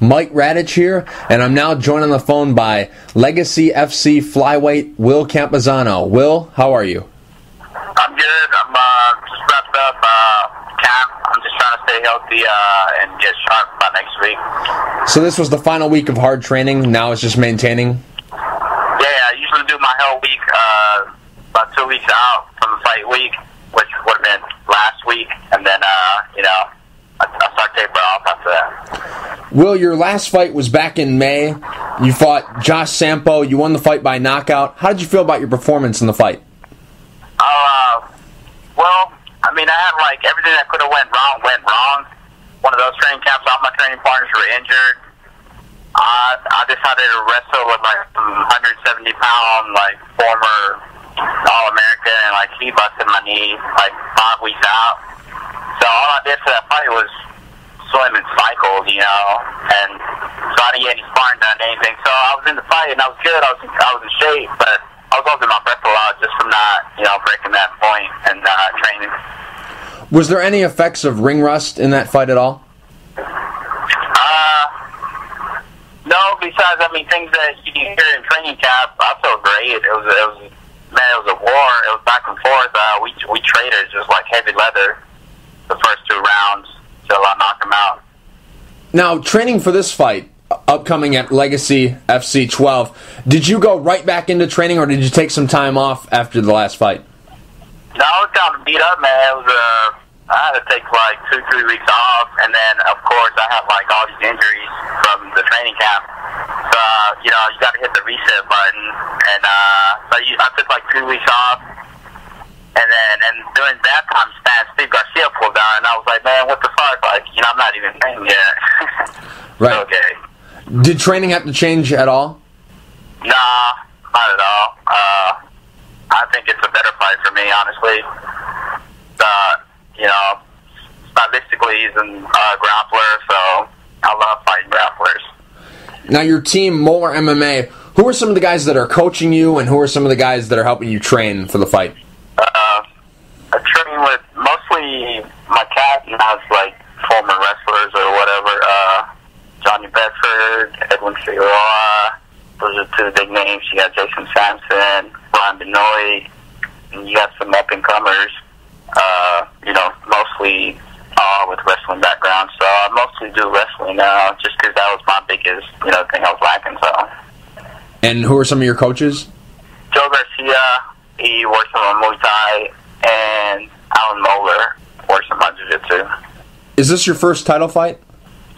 Mike Radich here, and I'm now joined on the phone by Legacy FC Flyweight Will Campuzano. Will, how are you? I'm good. I'm just wrapped up camp. I'm just trying to stay healthy and get sharp by next week. So this was the final week of hard training. Now it's just maintaining? Yeah, I usually do my whole week about 2 weeks out from the fight week, which would have been last week, and then, I start taper off after that. Will, your last fight was back in May. You fought Sampo. You won the fight by knockout. How did you feel about your performance in the fight? Well, I mean, I had, everything that could have went wrong. One of those training camps, all my training partners were injured. I decided to wrestle with, some 170-pound, former All-American, and, he busted my knee, 5 weeks out. So all I did for that fight was swim and cycle, and so I didn't get any sparring done, anything. So I was in the fight, and I was good. I was in shape, but I was holding my breath a lot just from not, breaking that point and training. Was there any effects of ring rust in that fight at all? No, besides, things that you can hear in training camp, I felt great. It was a war. It was back and forth. We traded just like heavy leather the first 2 rounds till I knocked him out. Now, training for this fight, upcoming at Legacy FC 12, did you go right back into training, or did you take some time off after the last fight? No, I was kind of beat up, man. I had to take 2-3 weeks off, and then of course I had all these injuries from the training camp. So you got to hit the reset button, and so I took 2 weeks off, and during that time span, Steve Garcia pulled down, and I was like, man, what the fuck? I'm not even training yet. Right. Okay. Did training have to change at all? Nah, not at all. I think it's a better fight for me, honestly. Stylistically, he's a grappler, so I love fighting grapplers. Now, your team, Molar MMA, who are some of the guys that are coaching you, and who are some of the guys that are helping you train for the fight? I train with mostly my cat, and I was former wrestlers or whatever. Johnny Bedford, Edwin Figueroa, those are 2 big names. You got Jason Sampson, Brian Benoit, and you got some up-and-comers, mostly all with wrestling background. So I mostly do wrestling now just because that was my biggest, thing I was lacking. So. And who are some of your coaches? Joe Garcia, he works on Muay Thai, and Alan Moeller works on my Jiu-Jitsu. Is this your first title fight?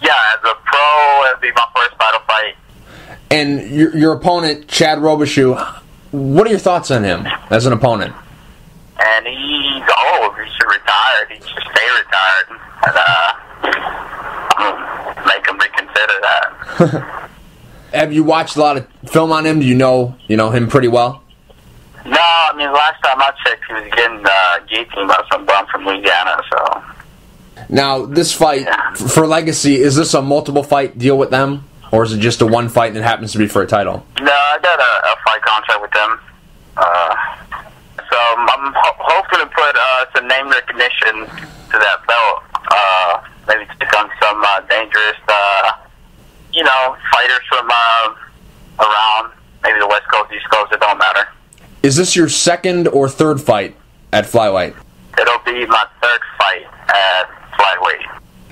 Yeah, as a pro, it'll be my first title fight. And your opponent, Chad Robichaux, what are your thoughts on him as an opponent? And he's old. He should retire. He should stay retired. And make him reconsider that. Have you watched a lot of film on him? Do you know him pretty well? No, last time I checked, he was getting guillotined by some bum from Louisiana. So. Now, this fight for Legacy, is this a multiple fight deal with them, or is it just a one fight that happens to be for a title? No, I got a fight contract with them. So I'm hoping to put some name recognition to that belt. Maybe to become some dangerous, fighters from around maybe the West Coast, East Coast. It don't matter. Is this your second or third fight at Flyweight? It'll be my 3rd fight at Flyweight.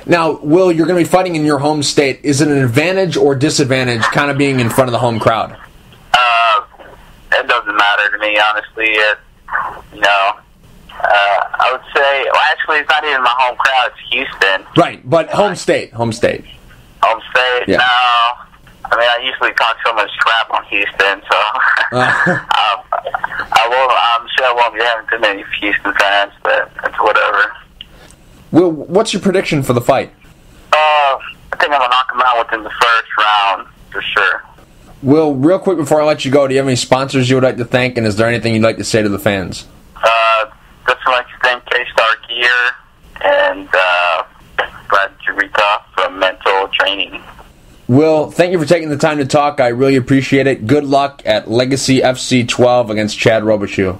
Now, Will, you're going to be fighting in your home state. Is it an advantage or disadvantage kind of being in front of the home crowd? It doesn't matter to me, honestly. I would say, actually, it's not even my home crowd. It's Houston. Right, but home state. Home state? Yeah. No. I usually talk so much crap on Houston, so I'm sure I won't be having too many Houston fans, but it's whatever. Will, what's your prediction for the fight? I think I'm going to knock him out within the first round, for sure. Will, real quick before I let you go, do you have any sponsors you would like to thank, and is there anything you'd like to say to the fans? Just like to thank K-Star Gear and Brad Jurita from Mental Training. Will, thank you for taking the time to talk. I really appreciate it. Good luck at Legacy FC 12 against Chad Robichaux.